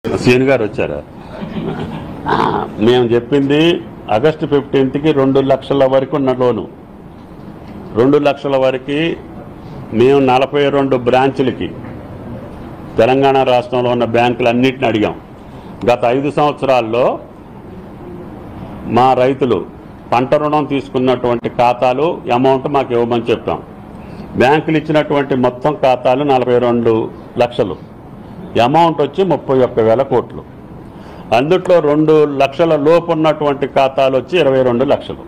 Scene గారు వచ్చారా? మేము చెప్పింది ఆగస్టు 15కి 2 లక్షల వరకు ఉన్న లోను. 2 లక్షల వరకు మేము 42 బ్రాంచులకి తెలంగాణ రాష్ట్రంలో ఉన్న బ్యాంకులన్నింటిని అడిగాం. గత 5 సంవత్సరాల్లో మా రైతులు పంట రుణం తీసుకున్నటువంటి ఖాతాలు అమౌంట్ మాకు ఇవ్వమని చెప్పాం. బ్యాంకులు ఇచ్చినటువంటి మొత్తం ఖాతాలు 42 లక్షలు, అమౌంట్ వచ్చి 31,000 కోట్లు. అందుట్లో 2 లక్షల లోపు ఉన్నటువంటి ఖాతాలు వచ్చి 22 లక్షలు.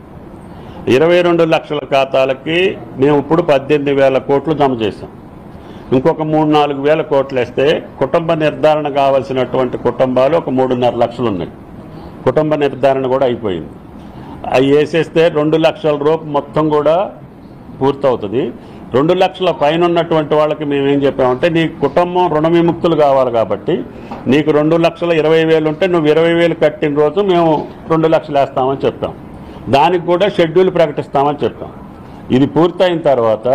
22 లక్షల ఖాతాలకి మేము ఇప్పుడు 18,000 కోట్లు జమ చేశాం. ఇంకొక 3-4 వేల కోట్లు వేస్తే కుటుంబ నిర్ధారణ కావాల్సినటువంటి కుటుంబాలు ఒక 3.5 లక్షలు ఉన్నాయి. కుటుంబ నిర్ధారణ కూడా అయిపోయింది. అవి వేసేస్తే 2 లక్షల రూపు మొత్తం కూడా పూర్తవుతుంది. 2 లక్షల పైన ఉన్నటువంటి వాళ్ళకి మేమేం చెప్పామంటే, నీ కుటుంబం రుణ విముక్తులు కావాలి కాబట్టి నీకు 2,20,000 ఉంటే నువ్వు 20,000 కట్టిన రోజు మేము 2 లక్షలు వేస్తామని చెప్పాం. దానికి కూడా షెడ్యూల్ ప్రకటిస్తామని చెప్పాం. ఇది పూర్తయిన తర్వాత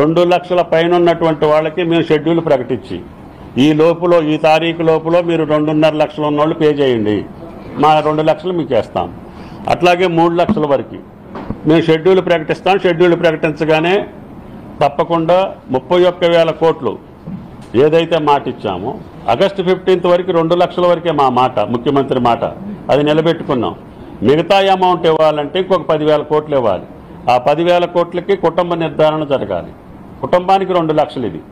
2 లక్షల పైన ఉన్నటువంటి వాళ్ళకి మేము షెడ్యూల్ ప్రకటించి ఈ తారీఖు లోపల మీరు 2.5 లక్షలు ఉన్న వాళ్ళు పే చేయండి, మా 2 లక్షలు మీకు వేస్తాం. అట్లాగే 3 లక్షల వరకు మేము షెడ్యూల్ ప్రకటిస్తాం. షెడ్యూల్ ప్రకటించగానే తప్పకుండా 31,000 కోట్లు ఏదైతే మాట ఇచ్చామో ఆగస్టు 15 వరకు 2 లక్షల వరకే మా మాట, ముఖ్యమంత్రి మాట, అది నిలబెట్టుకున్నాం. మిగతా అమౌంట్ ఇవ్వాలంటే ఇంకొక 10,000 కోట్లు ఇవ్వాలి. ఆ 10,000 కోట్లకి కుటుంబ నిర్ధారణ జరగాలి. కుటుంబానికి 2 లక్షలు ఇది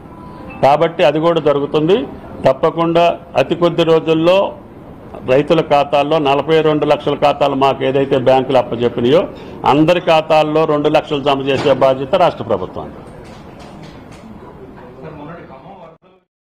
కాబట్టి అది కూడా జరుగుతుంది. తప్పకుండా అతి కొద్ది రోజుల్లో రైతుల ఖాతాల్లో 42 లక్షల ఖాతాలు మాకు ఏదైతే బ్యాంకులు అప్పచెప్పినాయో అందరి ఖాతాల్లో 2 లక్షలు జమ చేసే బాధ్యత రాష్ట్ర ప్రభుత్వం.